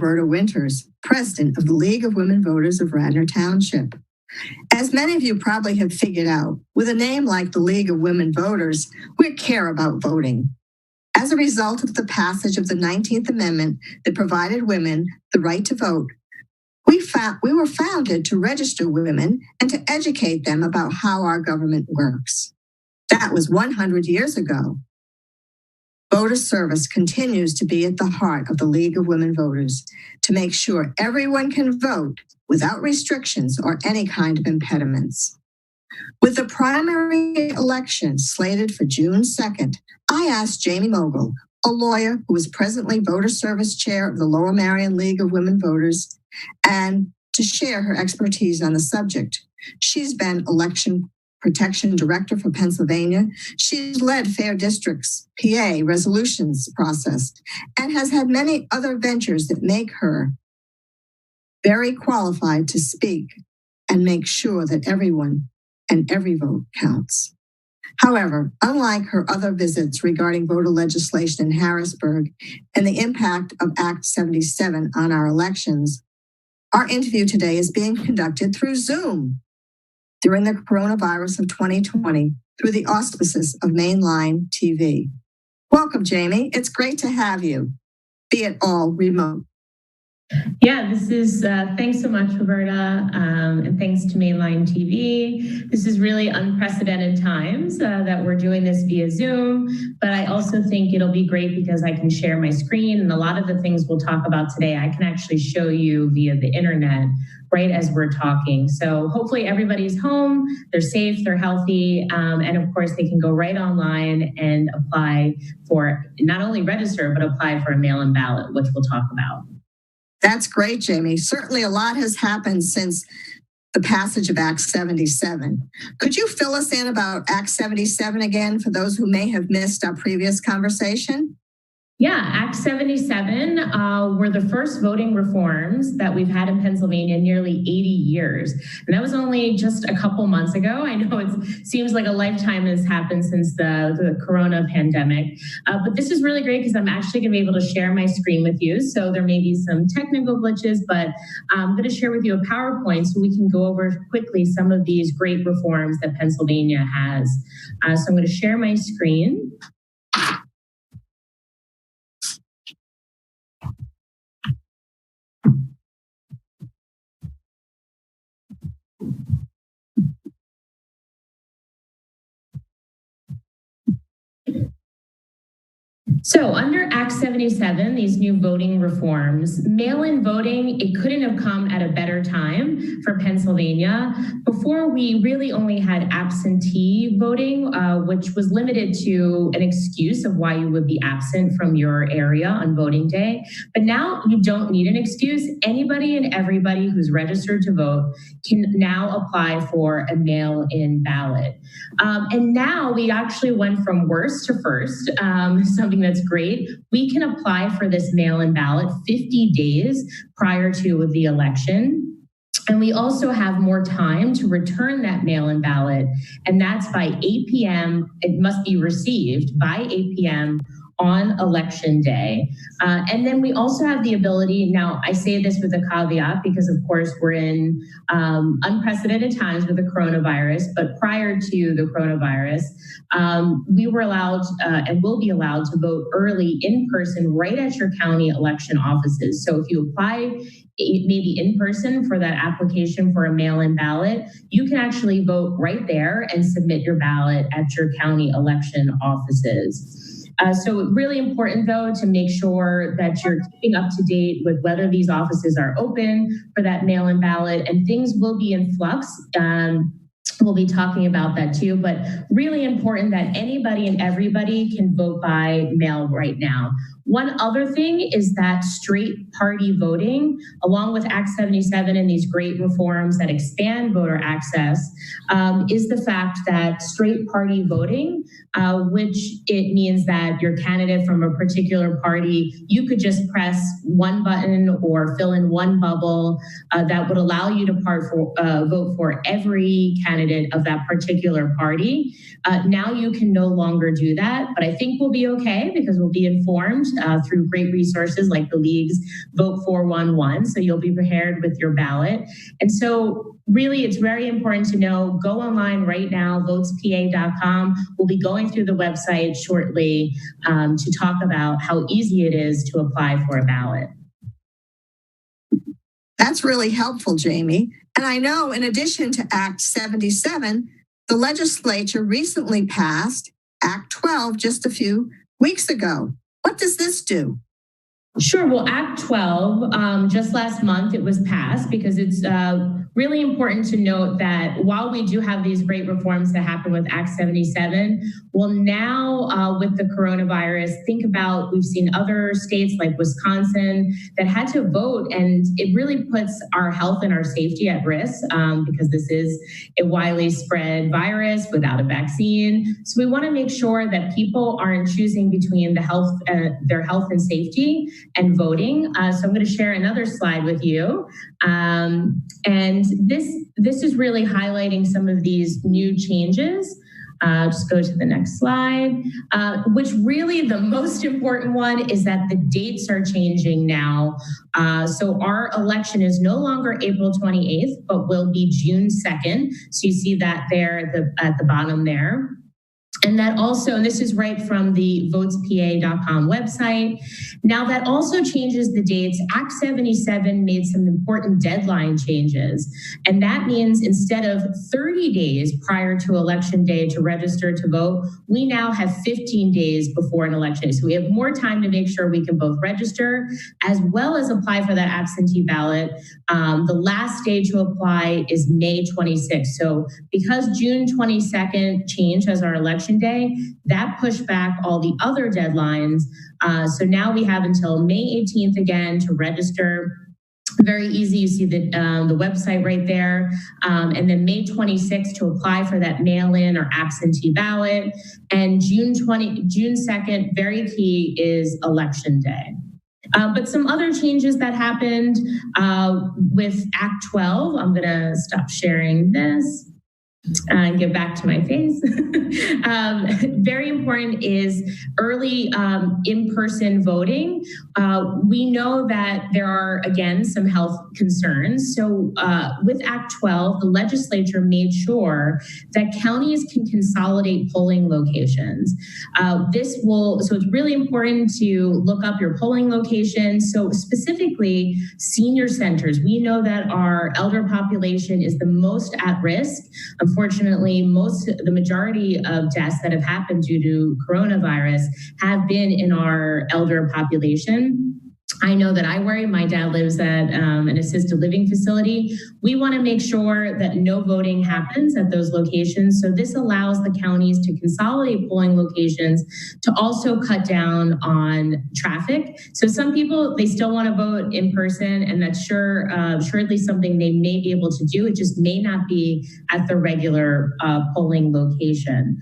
Roberta Winters, president of the League of Women Voters of Radnor Township. As many of you probably have figured out, with a name like the League of Women Voters, we care about voting. As a result of the passage of the 19th Amendment that provided women the right to vote, we were founded to register women and to educate them about how our government works. That was 100 years ago. Voter service continues to be at the heart of the League of Women Voters to make sure everyone can vote without restrictions or any kind of impediments. With the primary election slated for June 2nd, I asked Jamie Mogul, a lawyer who is presently voter service chair of the Lower Merion League of Women Voters, and to share her expertise on the subject. She's been election protection director for Pennsylvania. She's led Fair District's PA resolutions process and has had many other ventures that make her very qualified to speak and make sure that everyone and every vote counts. However, unlike her other visits regarding voter legislation in Harrisburg and the impact of Act 77 on our elections, our interview today is being conducted through Zoom during the coronavirus of 2020 through the auspices of Mainline TV. Welcome, Jamie. It's great to have you, be it all remote. Yeah, this is, thanks so much, Roberta, and thanks to Mainline TV. This is really unprecedented times that we're doing this via Zoom, but I also think it'll be great because I can share my screen, and a lot of the things we'll talk about today, I can actually show you via the internet right as we're talking. So hopefully everybody's home, they're safe, they're healthy, and of course they can go right online and apply for, not only register, but apply for a mail-in ballot, which we'll talk about. That's great, Jamie. Certainly a lot has happened since the passage of Act 77. Could you fill us in about Act 77 again for those who may have missed our previous conversation? Yeah, Act 77 were the first voting reforms that we've had in Pennsylvania in nearly 80 years. And that was only just a couple months ago. I know it seems like a lifetime has happened since the corona pandemic. But this is really great because I'm actually going to be able to share my screen with you. So there may be some technical glitches, but I'm going to share with you a PowerPoint so we can go over quickly some of these great reforms that Pennsylvania has. So I'm going to share my screen. So under Act 77, these new voting reforms, mail-in voting, it couldn't have come at a better time for Pennsylvania. Before, we really only had absentee voting, which was limited to an excuse of why you would be absent from your area on voting day. But now you don't need an excuse. Anybody and everybody who's registered to vote can now apply for a mail-in ballot. And now we actually went from worst to first, something that's great. We can apply for this mail-in ballot 50 days prior to the election. And we also have more time to return that mail-in ballot. And that's by 8 p.m. It must be received by 8 p.m. on election day. And then we also have the ability, now I say this with a caveat because of course we're in unprecedented times with the coronavirus, but prior to the coronavirus, we were allowed and will be allowed to vote early in person right at your county election offices. So if you apply maybe in person for that application for a mail-in ballot, you can actually vote right there and submit your ballot at your county election offices. So really important, though, to make sure that you're keeping up to date with whether these offices are open for that mail-in ballot, and things will be in flux. We'll be talking about that too, but really important that anybody and everybody can vote by mail right now. One other thing is that straight party voting, along with Act 77 and these great reforms that expand voter access, is the fact that straight party voting, which it means that your candidate from a particular party, you could just press one button or fill in one bubble that would allow you to vote for every candidate of that particular party. Now you can no longer do that, but I think we'll be okay because we'll be informed through great resources like the League's Vote 411. So you'll be prepared with your ballot. And so really, it's very important to know, go online right now, votespa.com. We'll be going through the website shortly to talk about how easy it is to apply for a ballot. That's really helpful, Jamie. And I know in addition to Act 77, the legislature recently passed Act 12 just a few weeks ago. What does this do? Sure. Well, Act 12, just last month, it was passed because it's really important to note that while we do have these great reforms that happen with Act 77, well, now with the coronavirus, think about, we've seen other states like Wisconsin that had to vote, and it really puts our health and our safety at risk because this is a widely spread virus without a vaccine. So we want to make sure that people aren't choosing between their health and safety and voting. So I'm going to share another slide with you. And this is really highlighting some of these new changes. Just go to the next slide, which really the most important one is that the dates are changing now. So our election is no longer April 28th, but will be June 2nd. So you see that there at the bottom there. And that also, and this is right from the votespa.com website. Now that also changes the dates. Act 77 made some important deadline changes. And that means instead of 30 days prior to election day to register to vote, we now have 15 days before an election day. So we have more time to make sure we can both register as well as apply for that absentee ballot. The last day to apply is May 26th. So because June 22nd changed as our election day, that pushed back all the other deadlines. So now we have until May 18th again to register. Very easy. You see the website right there. And then May 26th to apply for that mail-in or absentee ballot. And June 2nd, very key, is election day. But some other changes that happened with Act 12, I'm going to stop sharing this and get back to my face. Very important is early in-person voting. We know that there are, again, some health concerns. So with Act 12, the legislature made sure that counties can consolidate polling locations. So it's really important to look up your polling locations. So specifically, senior centers. We know that our elder population is the most at risk. Unfortunately, the majority of deaths that have happened due to coronavirus have been in our elder population. I know that I worry. My dad lives at an assisted living facility. We want to make sure that no voting happens at those locations. So this allows the counties to consolidate polling locations to also cut down on traffic. So some people, they still want to vote in person, and that's surely something they may be able to do. It just may not be at the regular polling location.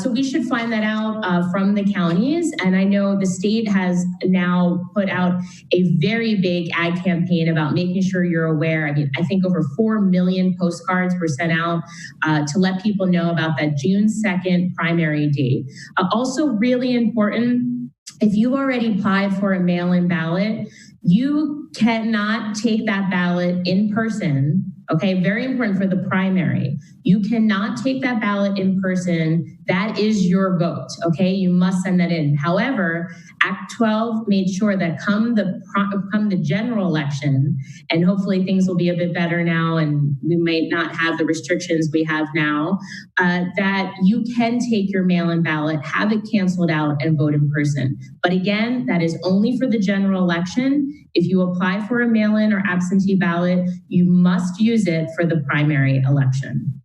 So we should find that out from the counties. And I know the state has now put out a very big ad campaign about making sure you're aware. I mean, I think over 4 million postcards were sent out to let people know about that June 2nd primary date. Also really important, if you already applied for a mail-in ballot, you cannot take that ballot in person. Okay, very important for the primary. You cannot take that ballot in person. That is your vote, okay? You must send that in. However, Act 12 made sure that come the general election, and hopefully things will be a bit better now and we might not have the restrictions we have now, that you can take your mail-in ballot, have it canceled out, and vote in person. But again, that is only for the general election. If you apply for a mail-in or absentee ballot, you must use it for the primary election.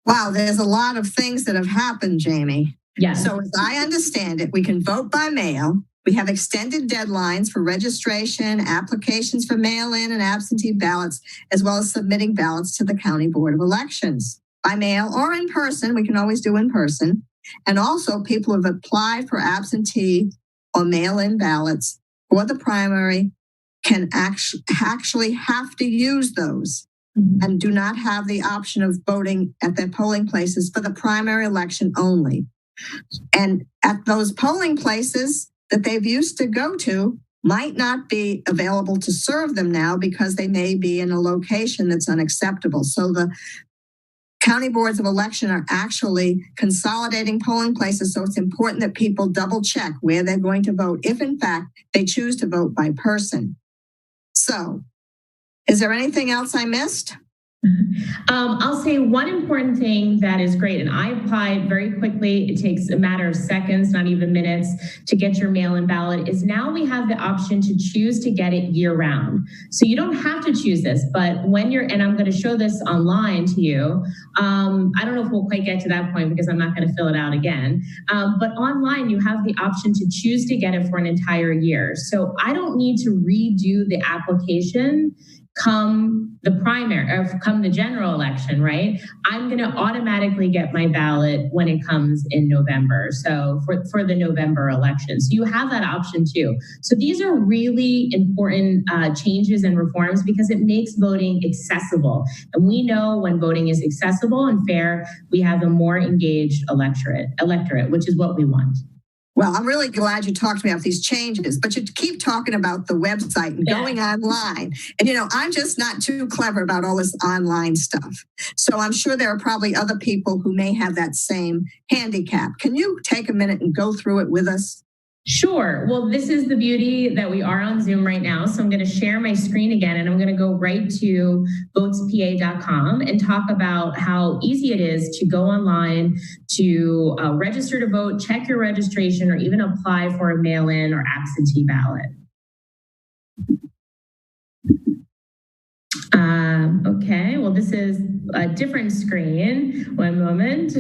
Wow, there's a lot of things that have happened, Jamie. Yes. So as I understand it, we can vote by mail. We have extended deadlines for registration, applications for mail-in and absentee ballots, as well as submitting ballots to the County Board of Elections. By mail or in person, we can always do in person. And also people who have applied for absentee or mail-in ballots for the primary can actually have to use those and do not have the option of voting at their polling places for the primary election only. And at those polling places, that they've used to go to might not be available to serve them now because they may be in a location that's unacceptable. So the county boards of election are actually consolidating polling places. So it's important that people double check where they're going to vote if in fact they choose to vote by person. So is there anything else I missed? I'll say one important thing that is great, and I applied very quickly. It takes a matter of seconds, not even minutes, to get your mail-in ballot. Is now we have the option to choose to get it year-round. So you don't have to choose this, but when you're, and I'm going to show this online to you. I don't know if we'll quite get to that point because I'm not going to fill it out again. But online, you have the option to choose to get it for an entire year. So I don't need to redo the application come the primary or come the general election, right? I'm going to automatically get my ballot when it comes in November. So for the November election. So you have that option too. So these are really important changes and reforms because it makes voting accessible. And we know when voting is accessible and fair, we have a more engaged electorate, which is what we want. Well, I'm really glad you talked to me about these changes, but you keep talking about the website and going online. And, I'm just not too clever about all this online stuff. So I'm sure there are probably other people who may have that same handicap. Can you take a minute and go through it with us? Sure. Well, this is the beauty that we are on Zoom right now. So I'm going to share my screen again, and I'm going to go right to votespa.com and talk about how easy it is to go online to register to vote, check your registration, or even apply for a mail-in or absentee ballot. Okay, well, this is a different screen. One moment.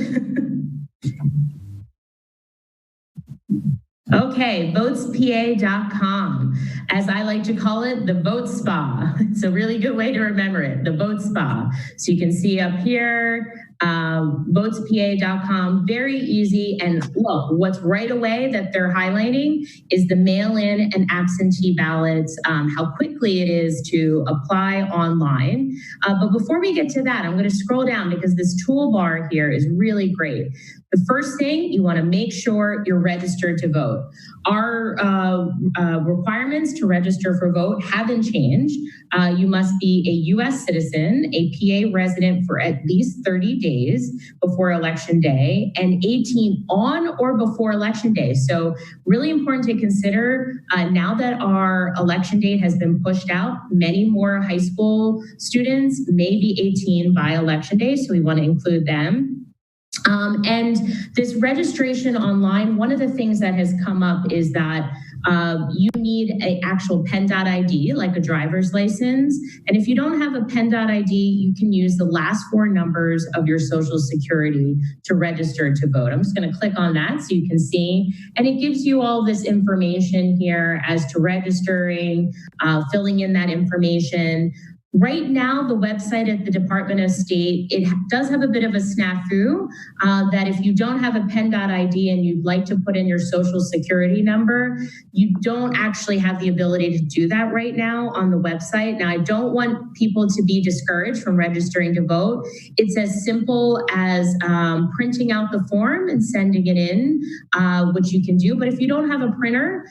Okay, votespa.com. As I like to call it, the Vote Spa. It's a really good way to remember it, the Vote Spa. So you can see up here, votespa.com, very easy. And look, what's right away that they're highlighting is the mail-in and absentee ballots, how quickly it is to apply online. But before we get to that, I'm going to scroll down because this toolbar here is really great. The first thing, you want to make sure you're registered to vote. Our requirements to register for vote haven't changed. You must be a U.S. citizen, a PA resident for at least 30 days before Election Day, and 18 on or before Election Day. So really important to consider now that our election date has been pushed out, many more high school students may be 18 by Election Day, so we want to include them. And this registration online, one of the things that has come up is that you need an actual PEN.ID, like a driver's license. And if you don't have a PEN.ID, you can use the last four numbers of your Social Security to register to vote. I'm just going to click on that so you can see. And it gives you all this information here as to registering, filling in that information. Right now, the website at the Department of State, it does have a bit of a snafu that if you don't have a PEN.ID and you'd like to put in your Social Security number, you don't actually have the ability to do that right now on the website. Now, I don't want people to be discouraged from registering to vote. It's as simple as printing out the form and sending it in, which you can do. But if you don't have a printer,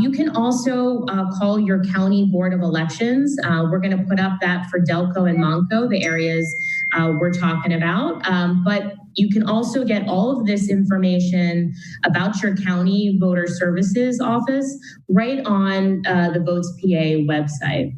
you can also call your county board of elections. We're going to put up that for Delco and Monco, the areas we're talking about. But you can also get all of this information about your county voter services office right on the Votes PA website.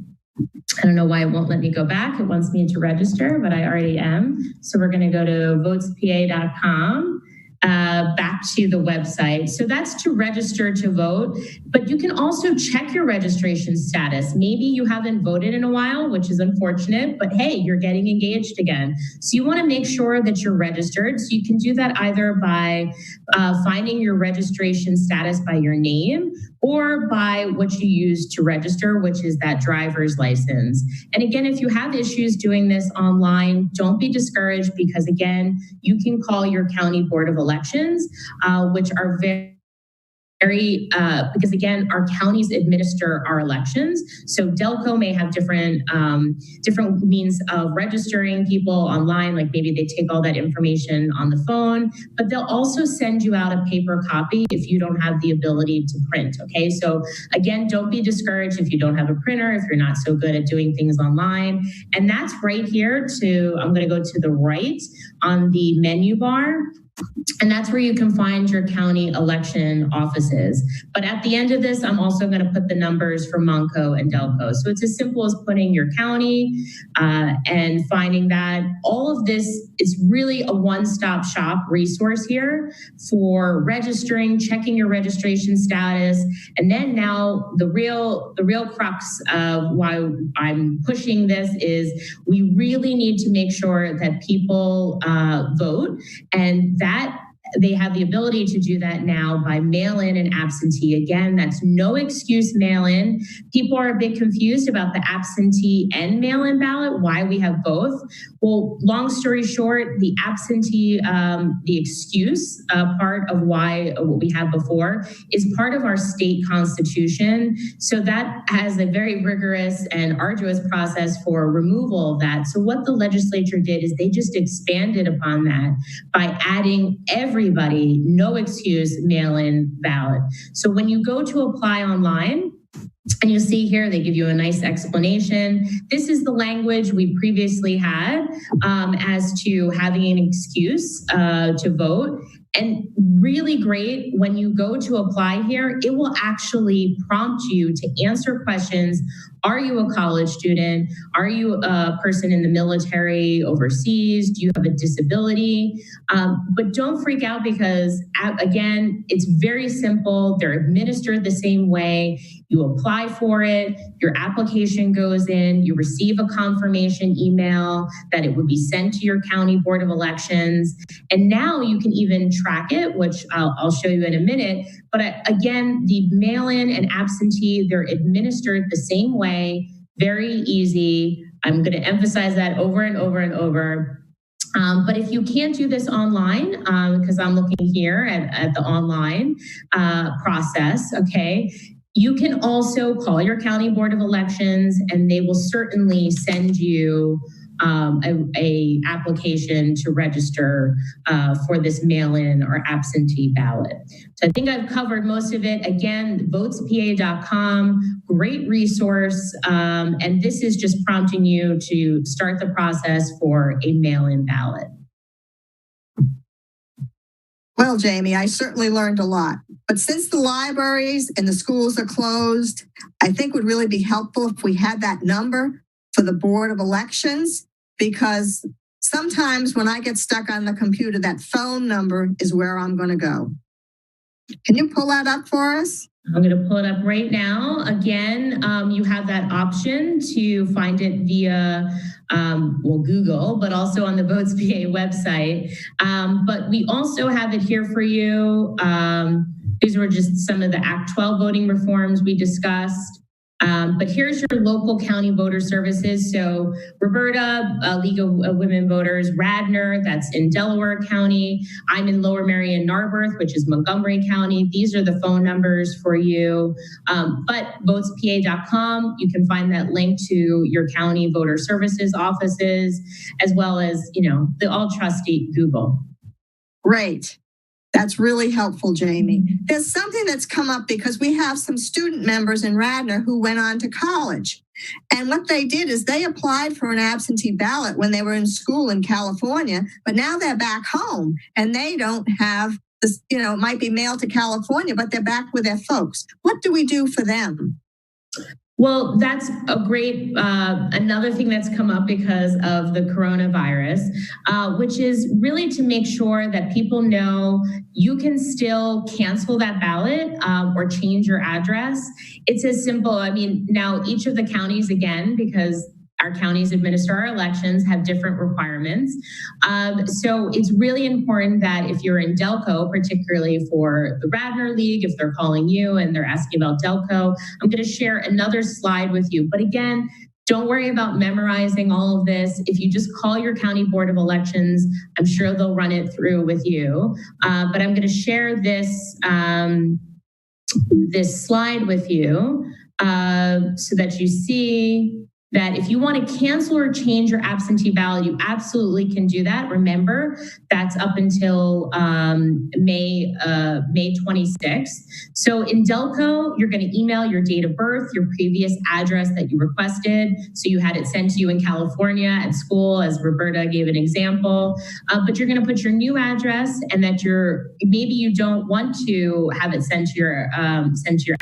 I don't know why it won't let me go back. It wants me to register, but I already am. So we're going to go to votespa.com. Back to the website. So that's to register to vote, but you can also check your registration status. Maybe you haven't voted in a while, which is unfortunate, but hey, you're getting engaged again. So you want to make sure that you're registered. So you can do that either by finding your registration status by your name or by what you use to register, which is that driver's license. And again, if you have issues doing this online, don't be discouraged because again, you can call your county board of elections, which are very because again, our counties administer our elections. So Delco may have different means of registering people online, like maybe they take all that information on the phone, but they'll also send you out a paper copy if you don't have the ability to print. Okay, so again, don't be discouraged if you don't have a printer, if you're not so good at doing things online. And that's right here I'm going to go to the right on the menu bar. And that's where you can find your county election offices. But at the end of this, I'm also going to put the numbers for Monco and Delco. So it's as simple as putting your county and finding that. All of this is really a one-stop shop resource here for registering, checking your registration status. And then now the real crux of why I'm pushing this is we really need to make sure that people vote, and that they have the ability to do that now by mail-in and absentee. Again, that's no excuse mail-in. People are a bit confused about the absentee and mail-in ballot, why we have both. Well, long story short, the absentee, the excuse part of what we had before is part of our state constitution. So that has a very rigorous and arduous process for removal of that. So what the legislature did is they just expanded upon that by adding everybody, no excuse, mail-in ballot. So when you go to apply online, and you'll see here, they give you a nice explanation. This is the language we previously had as to having an excuse to vote. And really great, when you go to apply here, it will actually prompt you to answer questions. Are you a college student? Are you a person in the military overseas? Do you have a disability? But don't freak out because, again, it's very simple. They're administered the same way. You apply for it, your application goes in, you receive a confirmation email that it would be sent to your county board of elections. And now you can even track it, which I'll show you in a minute. But again, the mail-in and absentee, they're administered the same way, very easy. I'm going to emphasize that over and over and over. But if you can't do this online, because I'm looking here at the online process, okay, you can also call your county board of elections and they will certainly send you a application to register for this mail-in or absentee ballot. So I think I've covered most of it. Again, votespa.com, great resource. And this is just prompting you to start the process for a mail-in ballot. Well, Jamie, I certainly learned a lot. But since the libraries and the schools are closed, I think it would really be helpful if we had that number for the Board of Elections, because sometimes when I get stuck on the computer, that phone number is where I'm going to go. Can you pull that up for us? I'm going to pull it up right now. Again, you have that option to find it via Google, but also on the VotesPA website. But we also have it here for you. These were just some of the Act 12 voting reforms we discussed. But here's your local county voter services. So Roberta, League of Women Voters, Radnor, that's in Delaware County. I'm in Lower Merion, Narberth, which is Montgomery County. These are the phone numbers for you. But votespa.com, you can find that link to your county voter services offices, as well as, the all trusty Google. Great. That's really helpful, Jamie. There's something that's come up because we have some student members in Radnor who went on to college. And what they did is they applied for an absentee ballot when they were in school in California, but now they're back home and they don't have this, it might be mailed to California, but they're back with their folks. What do we do for them? Well, that's a great, another thing that's come up because of the coronavirus, which is really to make sure that people know you can still cancel that ballot or change your address. It's as simple. Now each of the counties, again, because our counties administer our elections, have different requirements. So it's really important that if you're in Delco, particularly for the Radnor League, if they're calling you and they're asking about Delco, I'm going to share another slide with you. But again, don't worry about memorizing all of this. If you just call your county board of elections, I'm sure they'll run it through with you. But I'm going to share this this slide with you so that you see that if you want to cancel or change your absentee ballot, you absolutely can do that. Remember, that's up until May 26th. So in Delco, you're going to email your date of birth, your previous address that you requested. So you had it sent to you in California at school, as Roberta gave an example. But you're going to put your new address, and that maybe you don't want to have it sent to your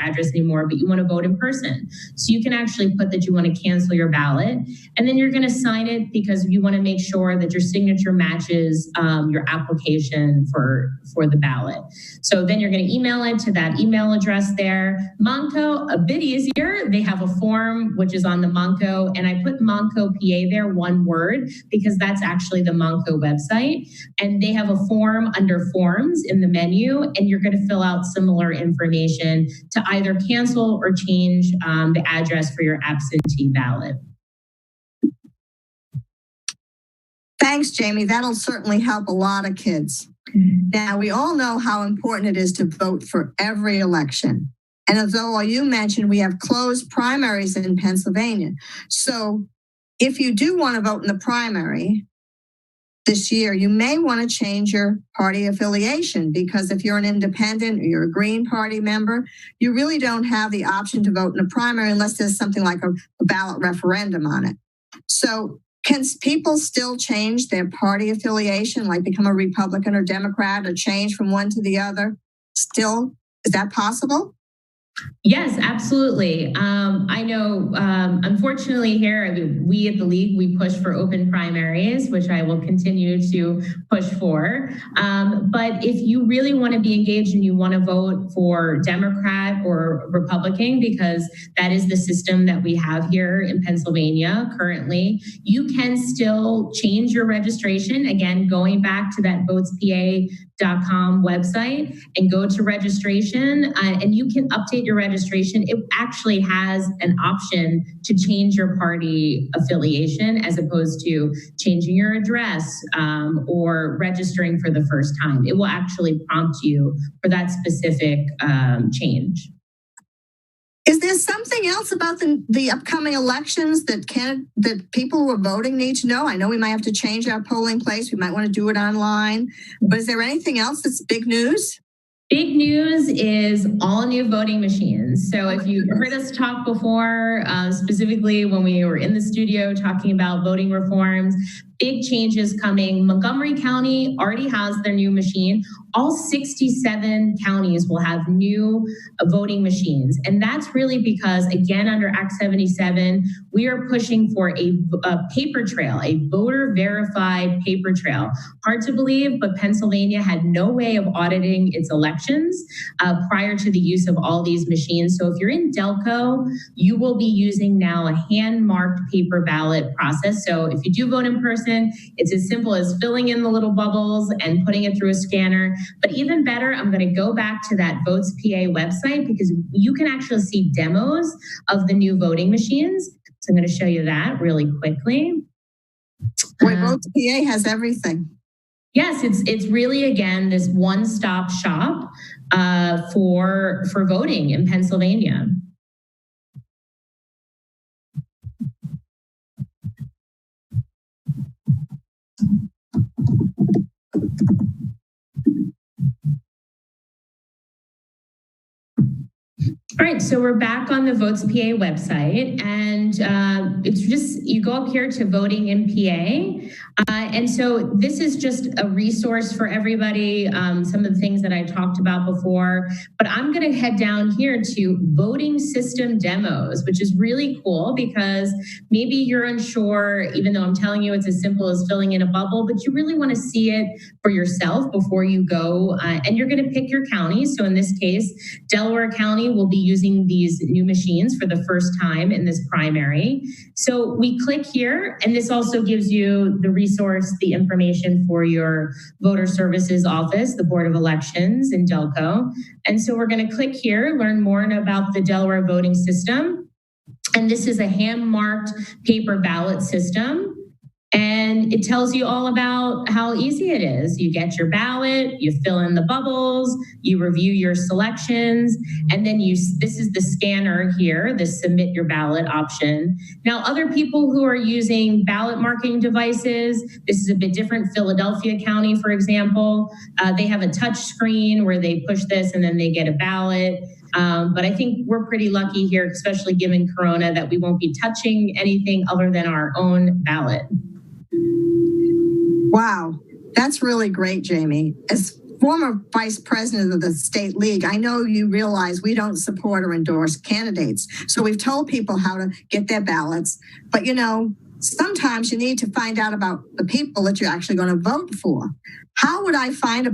address anymore, but you want to vote in person. So you can actually put that you want to cancel your ballot, and then you're going to sign it because you want to make sure that your signature matches your application for the ballot. So then you're going to email it to that email address there. Monco, a bit easier. They have a form which is on the Monco, and I put Monco PA there, one word, because that's actually the Monco website. And they have a form under forms in the menu, and you're going to fill out similar information to either cancel or change the address for your absentee ballot. Thanks, Jamie. That'll certainly help a lot of kids. Now, we all know how important it is to vote for every election. And as though you mentioned, we have closed primaries in Pennsylvania. So if you do want to vote in the primary this year, you may want to change your party affiliation, because if you're an independent or you're a Green Party member, you really don't have the option to vote in a primary unless there's something like a ballot referendum on it. So can people still change their party affiliation, like become a Republican or Democrat, or change from one to the other? Still, is that possible? Yes, absolutely. I know, unfortunately here, we at the League, we push for open primaries, which I will continue to push for. But if you really want to be engaged and you want to vote for Democrat or Republican, because that is the system that we have here in Pennsylvania currently, you can still change your registration. Again, going back to that votespa.com website and go to registration, and you can update your registration. It actually has an option to change your party affiliation as opposed to changing your address or registering for the first time. It will actually prompt you for that specific change. Is there something else about the upcoming elections that people who are voting need to know? I know we might have to change our polling place. We might want to do it online. But is there anything else that's big news? Big news is all new voting machines. So if you heard us talk before, specifically when we were in the studio talking about voting reforms, big changes coming. Montgomery County already has their new machine. All 67 counties will have new voting machines. And that's really because, again, under Act 77, we are pushing for a paper trail, a voter verified paper trail. Hard to believe, but Pennsylvania had no way of auditing its elections prior to the use of all these machines. So if you're in Delco, you will be using now a hand-marked paper ballot process. So if you do vote in person, it's as simple as filling in the little bubbles and putting it through a scanner. But even better, I'm going to go back to that Votes PA website, because you can actually see demos of the new voting machines. So I'm going to show you that really quickly. Wait, Votes PA has everything. Yes, it's really, again, this one-stop shop for voting in Pennsylvania. All right, so we're back on the Votes PA website, and it's just, you go up here to voting in PA. And so this is just a resource for everybody, some of the things that I talked about before, but I'm gonna head down here to voting system demos, which is really cool because maybe you're unsure, even though I'm telling you it's as simple as filling in a bubble, but you really wanna see it for yourself before you go, and you're gonna pick your county. So in this case, Delaware County will be using these new machines for the first time in this primary. So we click here, and this also gives you the resource, the information for your voter services office, the Board of Elections in Delco. And so we're going to click here, learn more about the Delaware voting system. And this is a hand-marked paper ballot system. And it tells you all about how easy it is. You get your ballot, you fill in the bubbles, you review your selections, and then this is the scanner here, the submit your ballot option. Now, other people who are using ballot marking devices, this is a bit different. Philadelphia County, for example, they have a touch screen where they push this and then they get a ballot. But I think we're pretty lucky here, especially given Corona, that we won't be touching anything other than our own ballot. Wow, that's really great, Jamie. As former vice president of the state league, I know you realize we don't support or endorse candidates. So we've told people how to get their ballots. But, sometimes you need to find out about the people that you're actually going to vote for. How would I find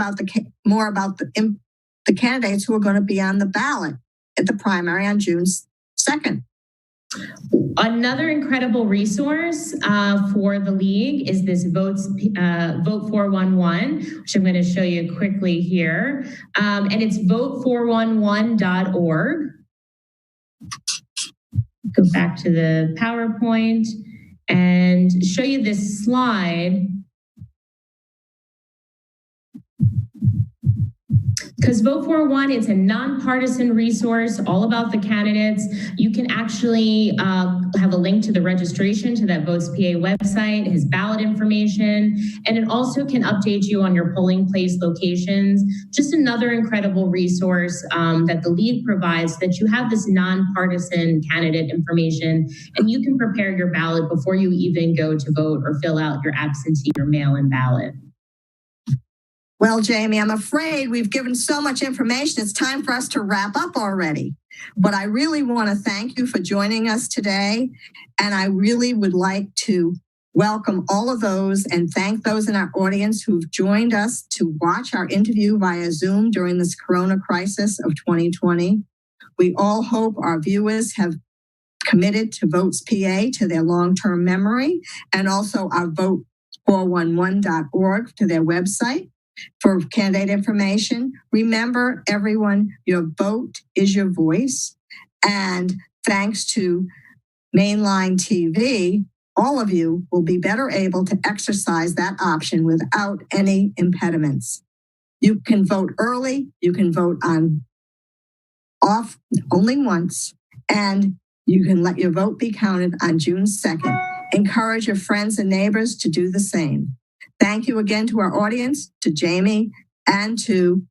more about the candidates who are going to be on the ballot at the primary on June 2nd? Another incredible resource for the league is this Vote 411, which I'm going to show you quickly here. And it's vote411.org. Go back to the PowerPoint and show you this slide. Because Vote 411, it's a nonpartisan resource all about the candidates. You can actually have a link to the registration to that Votes PA website, his ballot information, and it also can update you on your polling place locations. Just another incredible resource that the league provides, that you have this nonpartisan candidate information and you can prepare your ballot before you even go to vote or fill out your absentee or mail-in ballot. Well, Jamie, I'm afraid we've given so much information. It's time for us to wrap up already. But I really want to thank you for joining us today. And I really would like to welcome all of those and thank those in our audience who've joined us to watch our interview via Zoom during this Corona crisis of 2020. We all hope our viewers have committed to Votes PA to their long-term memory, and also our vote411.org to their website. For candidate information, remember, everyone, your vote is your voice. And thanks to Mainline TV, all of you will be better able to exercise that option without any impediments. You can vote early, you can vote off only once, and you can let your vote be counted on June 2nd. Encourage your friends and neighbors to do the same. Thank you again to our audience, to Jamie, and to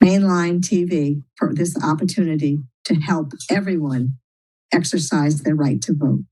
Mainline TV for this opportunity to help everyone exercise their right to vote.